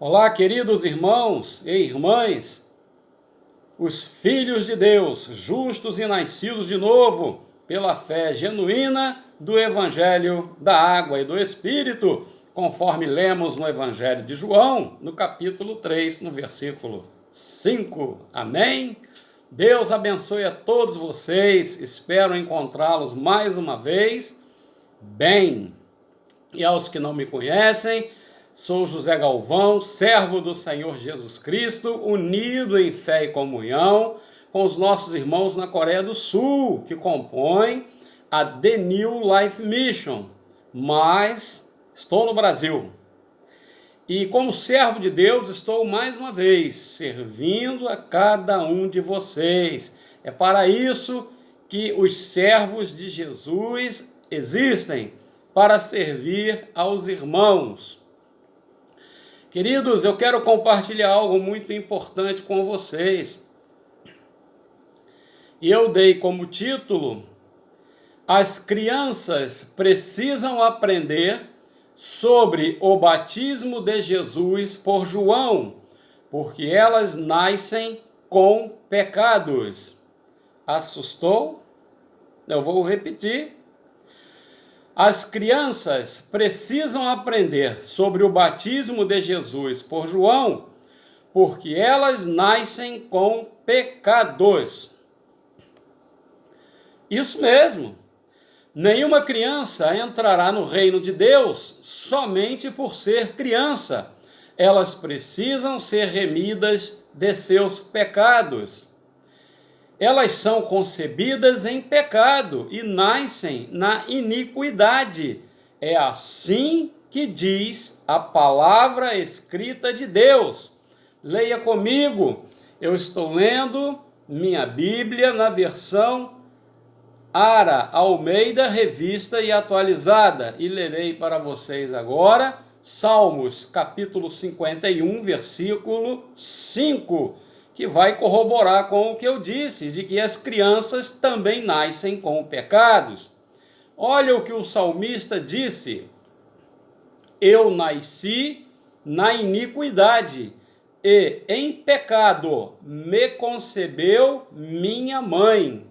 Olá, queridos irmãos e irmãs, os filhos de Deus, justos e nascidos de novo, pela fé genuína do Evangelho da Água e do Espírito, conforme lemos no Evangelho de João, no capítulo 3, no versículo 5. Amém? Deus abençoe a todos vocês, espero encontrá-los mais uma vez bem. E aos que não me conhecem, sou José Galvão, servo do Senhor Jesus Cristo, unido em fé e comunhão com os nossos irmãos na Coreia do Sul, que compõem a The New Life Mission, mas estou no Brasil. E como servo de Deus, estou mais uma vez servindo a cada um de vocês. É para isso que os servos de Jesus existem, para servir aos irmãos. Queridos, eu quero compartilhar algo muito importante com vocês. E eu dei como título: As crianças precisam aprender sobre o batismo de Jesus por João, porque elas nascem com pecados. Assustou? Eu vou repetir. As crianças precisam aprender sobre o batismo de Jesus por João, porque elas nascem com pecados. Isso mesmo. Nenhuma criança entrará no reino de Deus somente por ser criança. Elas precisam ser remidas de seus pecados. Elas são concebidas em pecado e nascem na iniquidade. É assim que diz a palavra escrita de Deus. Leia comigo. Eu estou lendo minha Bíblia na versão Ara Almeida, revista e atualizada. E lerei para vocês agora Salmos, capítulo 51, versículo 5. Que vai corroborar com o que eu disse, de que as crianças também nascem com pecados. Olha o que o salmista disse: Eu nasci na iniquidade, e em pecado me concebeu minha mãe.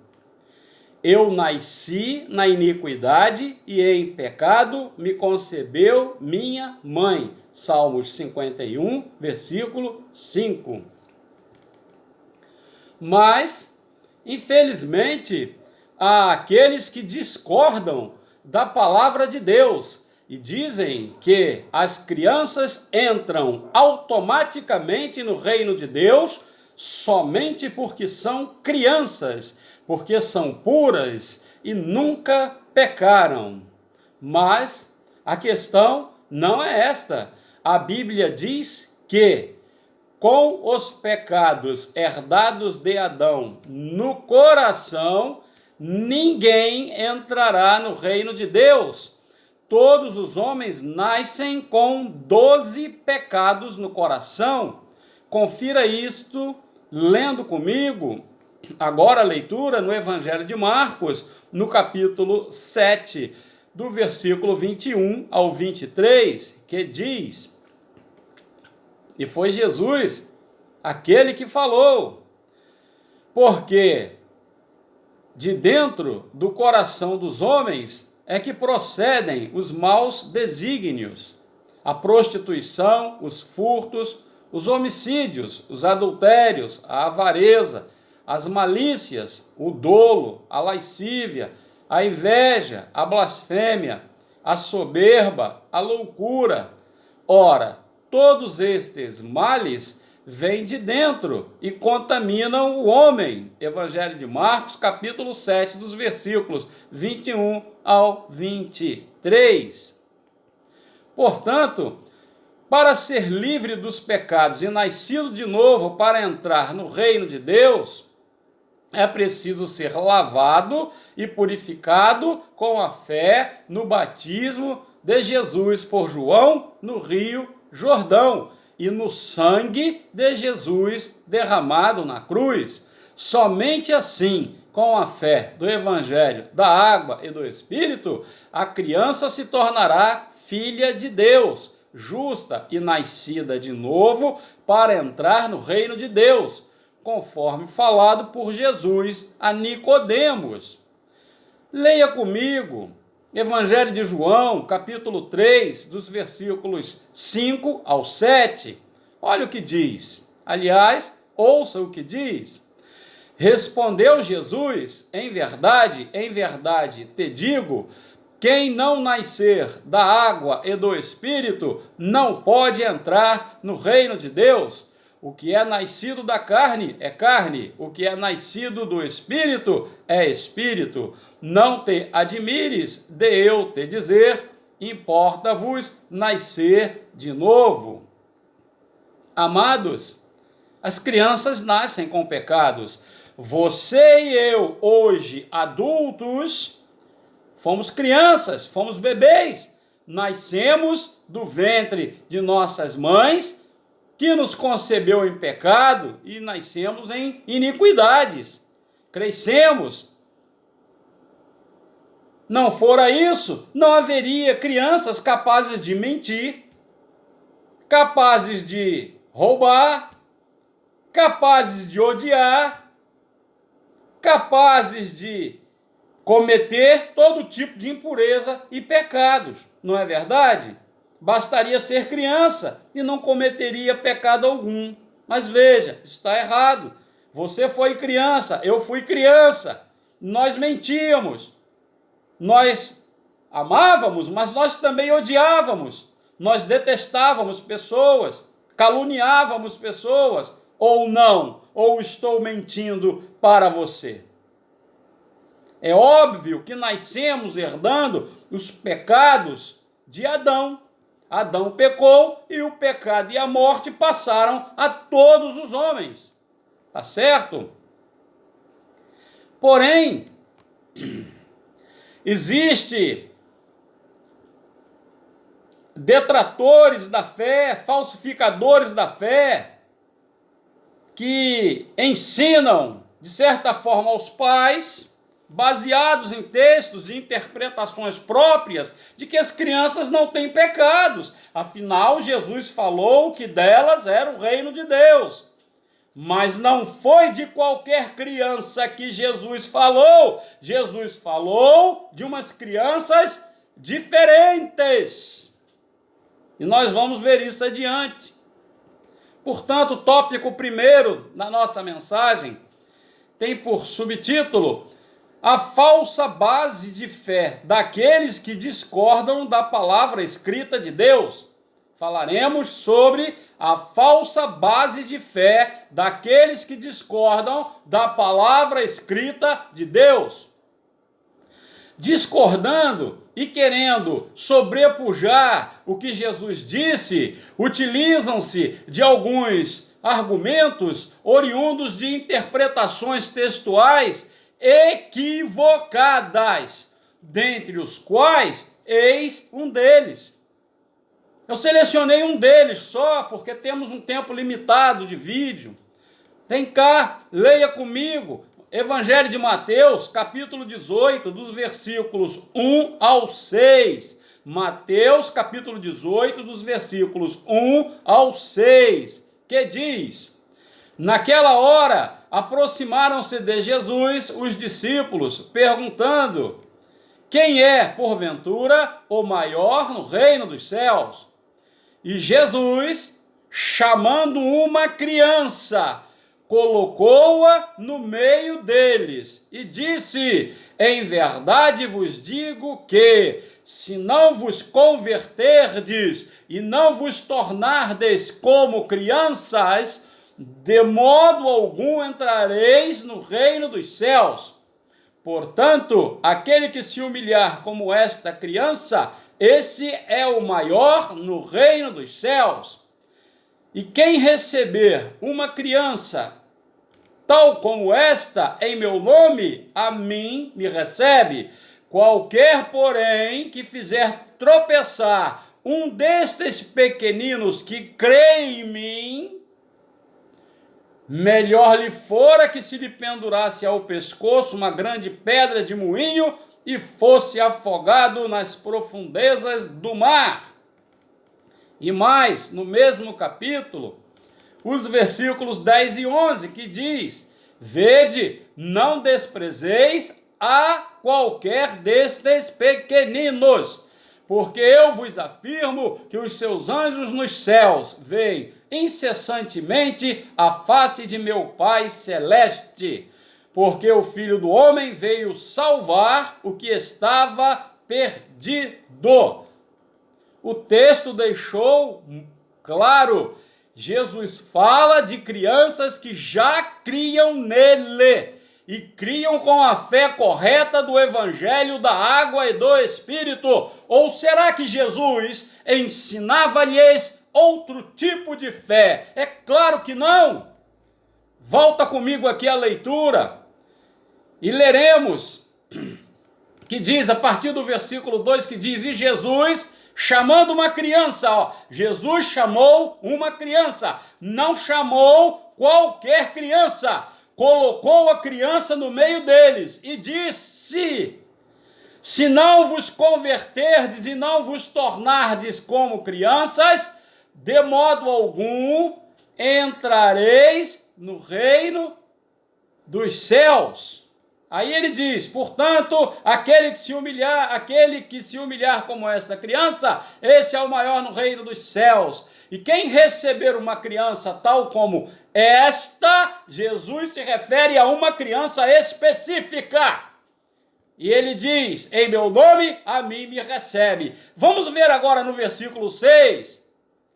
Eu nasci na iniquidade, e em pecado me concebeu minha mãe. Salmos 51, versículo 5. Mas, infelizmente, há aqueles que discordam da palavra de Deus e dizem que as crianças entram automaticamente no reino de Deus somente porque são crianças, porque são puras e nunca pecaram. Mas a questão não é esta. A Bíblia diz que com os pecados herdados de Adão no coração, ninguém entrará no reino de Deus. Todos os homens nascem com 12 pecados no coração. Confira isto lendo comigo agora a leitura no Evangelho de Marcos, no capítulo 7, do versículo 21 ao 23, que diz: E foi Jesus aquele que falou, porque de dentro do coração dos homens é que procedem os maus desígnios, a prostituição, os furtos, os homicídios, os adultérios, a avareza, as malícias, o dolo, a lascívia, a inveja, a blasfêmia, a soberba, a loucura. Ora, todos estes males vêm de dentro e contaminam o homem. Evangelho de Marcos, capítulo 7, dos versículos 21 ao 23. Portanto, para ser livre dos pecados e nascido de novo para entrar no reino de Deus, é preciso ser lavado e purificado com a fé no batismo de Jesus por João no Rio Jordão e no sangue de Jesus derramado na cruz. Somente assim, com a fé do Evangelho da Água e do Espírito, a criança se tornará filha de Deus, justa e nascida de novo para entrar no reino de Deus, conforme falado por Jesus a Nicodemos. Leia comigo Evangelho de João, capítulo 3, dos versículos 5 ao 7. Olha o que diz. Aliás, ouça o que diz. Respondeu Jesus: em verdade te digo, quem não nascer da água e do Espírito não pode entrar no reino de Deus. O que é nascido da carne é carne, o que é nascido do Espírito é Espírito. Não te admires de eu te dizer, importa-vos nascer de novo. Amados, as crianças nascem com pecados. Você e eu, hoje, adultos, fomos crianças, fomos bebês. Nascemos do ventre de nossas mães, que nos concebeu em pecado, e nascemos em iniquidades. Crescemos. Não fora isso, não haveria crianças capazes de mentir, capazes de roubar, capazes de odiar, capazes de cometer todo tipo de impureza e pecados. Não é verdade? Bastaria ser criança e não cometeria pecado algum. Mas veja, está errado. Você foi criança, eu fui criança. Nós mentíamos. Nós amávamos, mas nós também odiávamos. Nós detestávamos pessoas, caluniávamos pessoas, ou não, ou estou mentindo para você. É óbvio que nascemos herdando os pecados de Adão. Adão pecou e o pecado e a morte passaram a todos os homens. Tá certo? Porém, existe detratores da fé, falsificadores da fé, que ensinam, de certa forma, aos pais, baseados em textos e interpretações próprias, de que as crianças não têm pecados. Afinal, Jesus falou que delas era o reino de Deus. Mas não foi de qualquer criança que Jesus falou. Jesus falou de umas crianças diferentes. E nós vamos ver isso adiante. Portanto, o tópico primeiro da nossa mensagem tem por subtítulo a falsa base de fé daqueles que discordam da palavra escrita de Deus. Falaremos sobre a falsa base de fé daqueles que discordam da palavra escrita de Deus. Discordando e querendo sobrepujar o que Jesus disse, utilizam-se de alguns argumentos oriundos de interpretações textuais equivocadas, dentre os quais eis um deles. Eu selecionei um deles só porque temos um tempo limitado de vídeo. Vem cá, leia comigo Evangelho de Mateus, capítulo 18, dos versículos 1 ao 6. Mateus, capítulo 18, dos versículos 1 ao 6, que diz: naquela hora, aproximaram-se de Jesus os discípulos, perguntando: quem é, porventura, o maior no reino dos céus? E Jesus, chamando uma criança, colocou-a no meio deles e disse: em verdade vos digo que, se não vos converterdes e não vos tornardes como crianças, de modo algum entrareis no reino dos céus. Portanto, aquele que se humilhar como esta criança, esse é o maior no reino dos céus. E quem receber uma criança tal como esta em meu nome, a mim me recebe. Qualquer, porém, que fizer tropeçar um destes pequeninos que crê em mim, melhor lhe fora que se lhe pendurasse ao pescoço uma grande pedra de moinho e fosse afogado nas profundezas do mar. E mais, no mesmo capítulo, os versículos 10 e 11, que diz: vede, não desprezeis a qualquer destes pequeninos, porque eu vos afirmo que os seus anjos nos céus veem incessantemente a face de meu Pai celeste, porque o Filho do Homem veio salvar o que estava perdido. O texto deixou claro, Jesus fala de crianças que já criam nele e criam com a fé correta do Evangelho da água e do Espírito. Ou será que Jesus ensinava-lhes outro tipo de fé? É claro que não. Volta comigo aqui a leitura e leremos, que diz, a partir do versículo 2, que diz: e Jesus, chamando uma criança, Jesus chamou uma criança, não chamou qualquer criança, colocou a criança no meio deles e disse: se não vos converterdes e não vos tornardes como crianças, de modo algum entrareis no reino dos céus. Aí ele diz: portanto, aquele que se humilhar como esta criança, esse é o maior no reino dos céus. E quem receber uma criança tal como esta, Jesus se refere a uma criança específica. E ele diz: em meu nome, a mim me recebe. Vamos ver agora no versículo 6,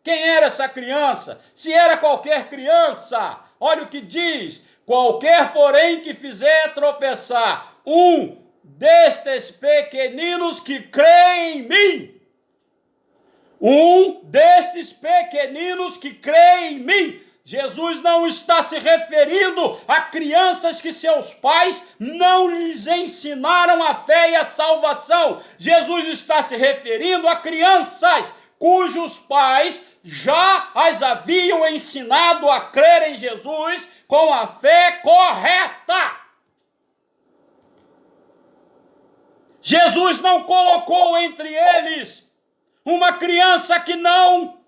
quem era essa criança? Se era qualquer criança, olha o que diz: qualquer, porém, que fizer tropeçar um destes pequeninos que creem em mim. Um destes pequeninos que creem em mim. Jesus não está se referindo a crianças que seus pais não lhes ensinaram a fé e a salvação. Jesus está se referindo a crianças cujos pais já as haviam ensinado a crer em Jesus com a fé correta. Jesus não colocou entre eles uma criança que não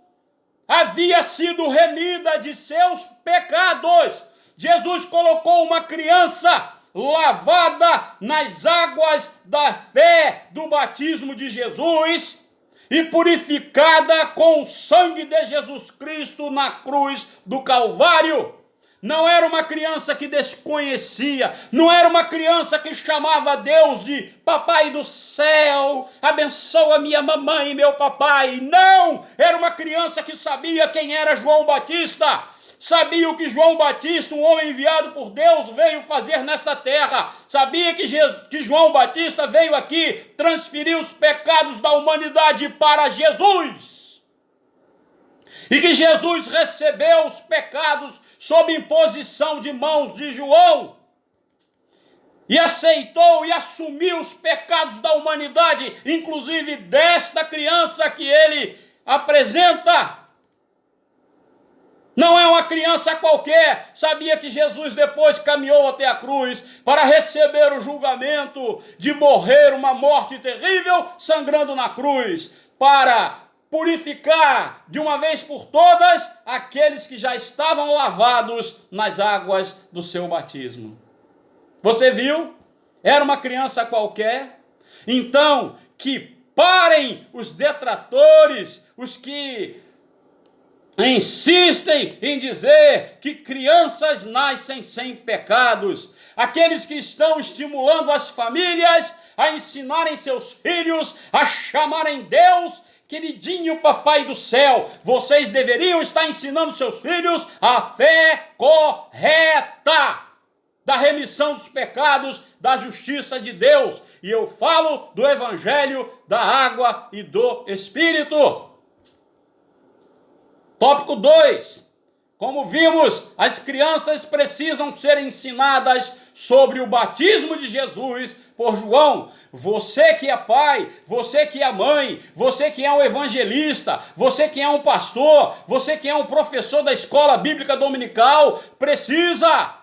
havia sido remida de seus pecados. Jesus colocou uma criança lavada nas águas da fé do batismo de Jesus e purificada com o sangue de Jesus Cristo na cruz do Calvário. Não era uma criança que desconhecia, não era uma criança que chamava Deus de Papai do céu, abençoa minha mamãe e meu papai. Não! Era uma criança que sabia quem era João Batista, sabia o que João Batista, um homem enviado por Deus, veio fazer nesta terra, sabia que João Batista veio aqui transferir os pecados da humanidade para Jesus, e que Jesus recebeu os pecados sob imposição de mãos de João, e aceitou e assumiu os pecados da humanidade, inclusive desta criança que ele apresenta. Não é uma criança qualquer. Sabia que Jesus depois caminhou até a cruz para receber o julgamento de morrer uma morte terrível, sangrando na cruz, para purificar de uma vez por todas aqueles que já estavam lavados nas águas do seu batismo. Você viu? Era uma criança qualquer. Então, que parem os detratores, os que insistem em dizer que crianças nascem sem pecados, aqueles que estão estimulando as famílias a ensinarem seus filhos a chamarem Deus queridinho Papai do céu. Vocês deveriam estar ensinando seus filhos a fé correta da remissão dos pecados, da justiça de Deus. E eu falo do Evangelho da água e do Espírito. Tópico 2. Como vimos, as crianças precisam ser ensinadas sobre o batismo de Jesus por João. Você que é pai, você que é mãe, você que é um evangelista, você que é um pastor, você que é um professor da escola bíblica dominical, precisa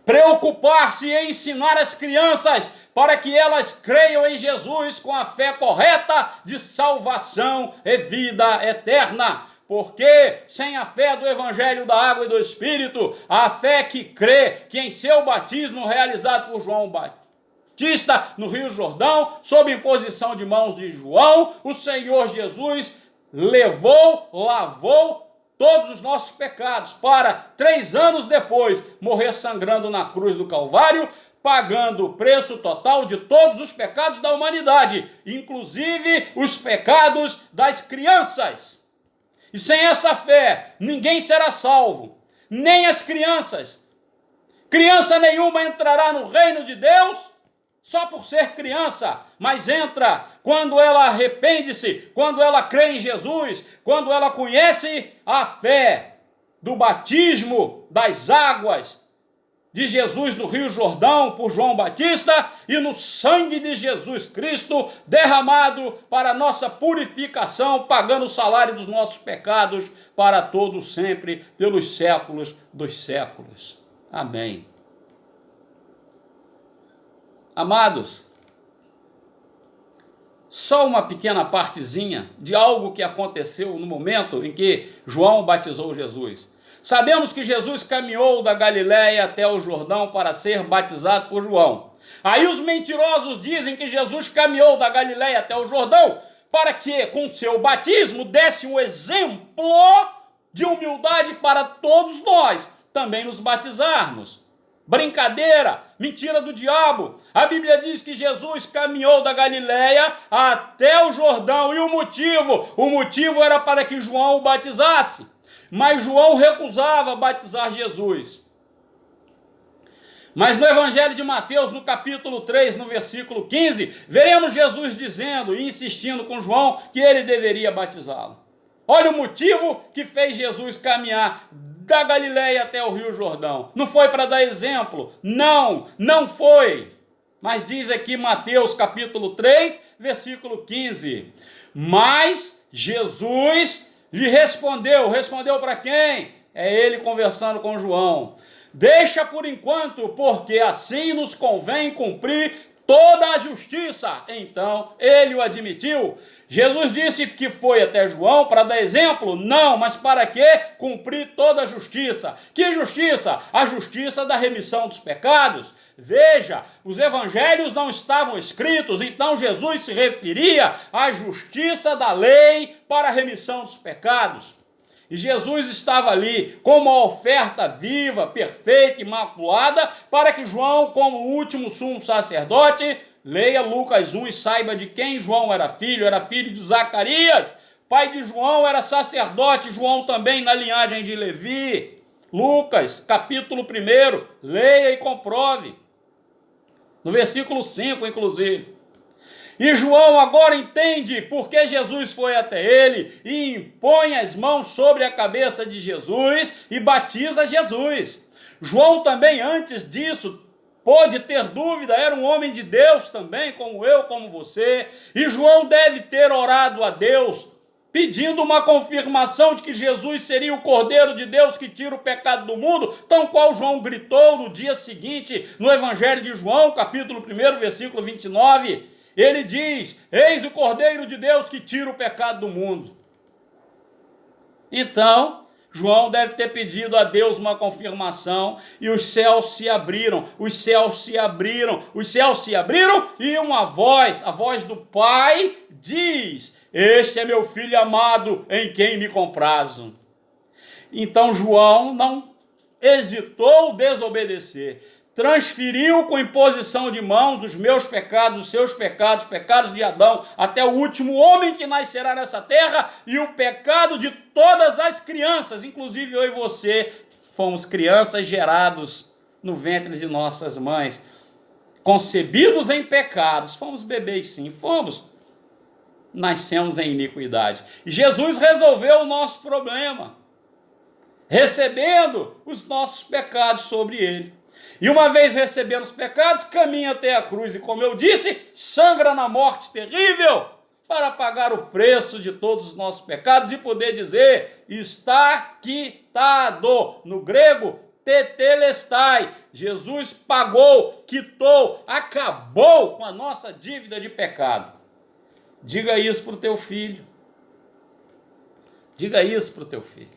preocupar-se em ensinar as crianças para que elas creiam em Jesus com a fé correta de salvação e vida eterna. Porque sem a fé do Evangelho da Água e do Espírito, a fé que crê que em seu batismo realizado por João Batista no Rio Jordão, sob imposição de mãos de João, o Senhor Jesus lavou todos os nossos pecados para 3 anos depois morrer sangrando na cruz do Calvário, pagando o preço total de todos os pecados da humanidade, inclusive os pecados das crianças. E sem essa fé, ninguém será salvo, nem as crianças. Criança nenhuma entrará no reino de Deus só por ser criança, mas entra quando ela arrepende-se, quando ela crê em Jesus, quando ela conhece a fé do batismo das águas de Jesus no Rio Jordão por João Batista e no sangue de Jesus Cristo derramado para nossa purificação, pagando o salário dos nossos pecados para todo sempre, pelos séculos dos séculos. Amém. Amados, só uma pequena partezinha de algo que aconteceu no momento em que João batizou Jesus. Sabemos que Jesus caminhou da Galiléia até o Jordão para ser batizado por João. Aí os mentirosos dizem que Jesus caminhou da Galiléia até o Jordão para que, com seu batismo, desse um exemplo de humildade para todos nós também nos batizarmos. Brincadeira, mentira do diabo. A Bíblia diz que Jesus caminhou da Galiléia até o Jordão. E o motivo era para que João o batizasse. Mas João recusava batizar Jesus. Mas no Evangelho de Mateus, no capítulo 3, no versículo 15, veremos Jesus dizendo e insistindo com João que ele deveria batizá-lo. Olha o motivo que fez Jesus caminhar da Galiléia até o Rio Jordão. Não foi para dar exemplo? Não foi. Mas diz aqui Mateus capítulo 3, versículo 15. Mas Jesus lhe respondeu para quem? É ele conversando com João. Deixa por enquanto, porque assim nos convém cumprir toda a justiça. Então ele o admitiu. Jesus disse que foi até João para dar exemplo? Não, mas para quê? Cumprir toda a justiça. Que justiça? A justiça da remissão dos pecados. Veja, os evangelhos não estavam escritos, então Jesus se referia à justiça da lei para a remissão dos pecados. E Jesus estava ali como uma oferta viva, perfeita, imaculada, para que João, como último sumo sacerdote, leia Lucas 1 e saiba de quem João era filho de Zacarias, pai de João era sacerdote, João também na linhagem de Levi. Lucas, capítulo 1, leia e comprove. No versículo 5, inclusive. E João agora entende porque Jesus foi até ele e impõe as mãos sobre a cabeça de Jesus e batiza Jesus. João também, antes disso, pôde ter dúvida, era um homem de Deus também, como eu, como você. E João deve ter orado a Deus, pedindo uma confirmação de que Jesus seria o Cordeiro de Deus que tira o pecado do mundo, tal qual João gritou no dia seguinte, no Evangelho de João, capítulo 1, versículo 29. Ele diz, eis o Cordeiro de Deus que tira o pecado do mundo. Então, João deve ter pedido a Deus uma confirmação e os céus se abriram, e uma voz, a voz do Pai, diz, este é meu filho amado em quem me comprazo. Então João não hesitou em desobedecer. Transferiu com imposição de mãos os meus pecados, os seus pecados, pecados de Adão, até o último homem que nascerá nessa terra, e o pecado de todas as crianças, inclusive eu e você, fomos crianças gerados no ventre de nossas mães, concebidos em pecados, fomos bebês sim, fomos, nascemos em iniquidade. E Jesus resolveu o nosso problema, recebendo os nossos pecados sobre ele. E uma vez recebendo os pecados, caminha até a cruz e, como eu disse, sangra na morte terrível para pagar o preço de todos os nossos pecados e poder dizer, está quitado. No grego, tetelestai. Jesus pagou, quitou, acabou com a nossa dívida de pecado. Diga isso para o teu filho. Diga isso para o teu filho.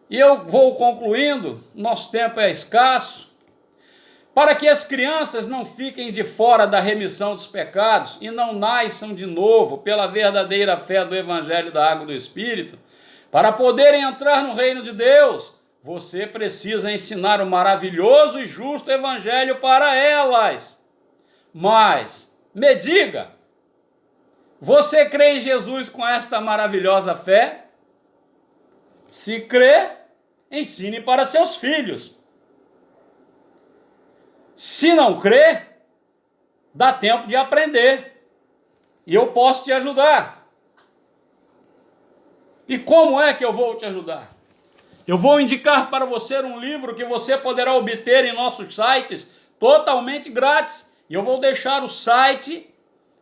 E eu vou concluindo, nosso tempo é escasso. Para que as crianças não fiquem de fora da remissão dos pecados e não nasçam de novo pela verdadeira fé do Evangelho da Água e do Espírito, para poderem entrar no reino de Deus, você precisa ensinar o maravilhoso e justo Evangelho para elas. Mas, me diga, você crê em Jesus com esta maravilhosa fé? Se crê, ensine para seus filhos. Se não crê, dá tempo de aprender. E eu posso te ajudar. E como é que eu vou te ajudar? Eu vou indicar para você um livro que você poderá obter em nossos sites totalmente grátis. E eu vou deixar o site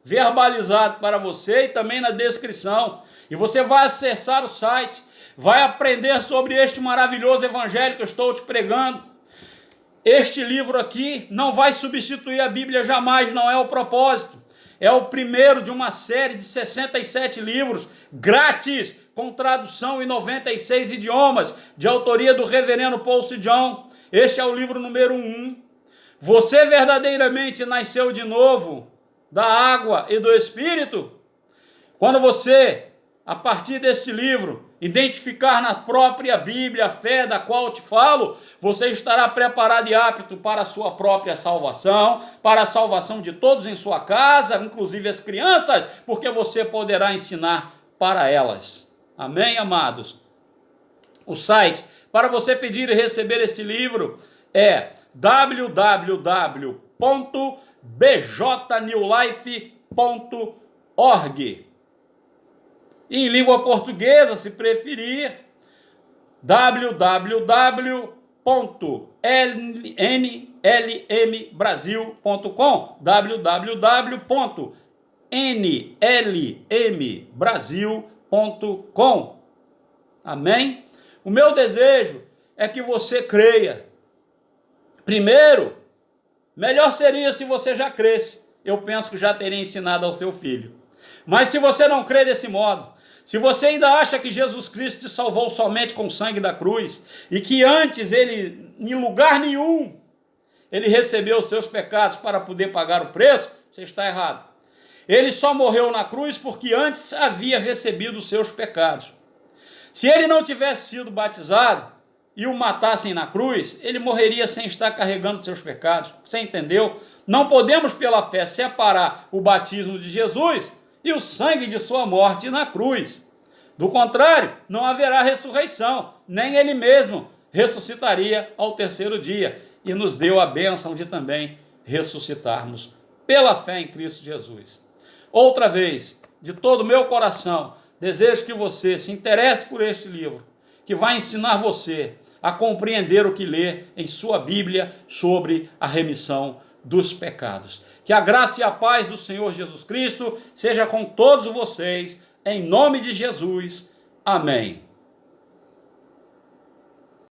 verbalizado para você e também na descrição. E você vai acessar o site, vai aprender sobre este maravilhoso evangelho que eu estou te pregando. Este livro aqui não vai substituir a Bíblia jamais, não é o propósito. É o primeiro de uma série de 67 livros grátis, com tradução em 96 idiomas, de autoria do reverendo Paul C. John. Este é o livro número 1. Você verdadeiramente nasceu de novo da água e do Espírito? Quando você, a partir deste livro, identificar na própria Bíblia a fé da qual te falo, você estará preparado e apto para a sua própria salvação, para a salvação de todos em sua casa, inclusive as crianças, porque você poderá ensinar para elas. Amém, amados? O site para você pedir e receber este livro é www.bjnewlife.org. Em língua portuguesa, se preferir, www.nlmbrasil.com, www.nlmbrasil.com. Amém? O meu desejo é que você creia. Primeiro, melhor seria se você já cresce. Eu penso que já teria ensinado ao seu filho. Mas se você não crê desse modo, se você ainda acha que Jesus Cristo te salvou somente com o sangue da cruz, e que antes ele, em lugar nenhum, ele recebeu os seus pecados para poder pagar o preço, você está errado. Ele só morreu na cruz porque antes havia recebido os seus pecados. Se ele não tivesse sido batizado e o matassem na cruz, ele morreria sem estar carregando os seus pecados. Você entendeu? Não podemos pela fé separar o batismo de Jesus e o sangue de sua morte na cruz. Do contrário, não haverá ressurreição, nem ele mesmo ressuscitaria ao terceiro dia, e nos deu a bênção de também ressuscitarmos pela fé em Cristo Jesus. Outra vez, de todo o meu coração, desejo que você se interesse por este livro, que vai ensinar você a compreender o que lê em sua Bíblia sobre a remissão dos pecados. Que a graça e a paz do Senhor Jesus Cristo seja com todos vocês, em nome de Jesus. Amém.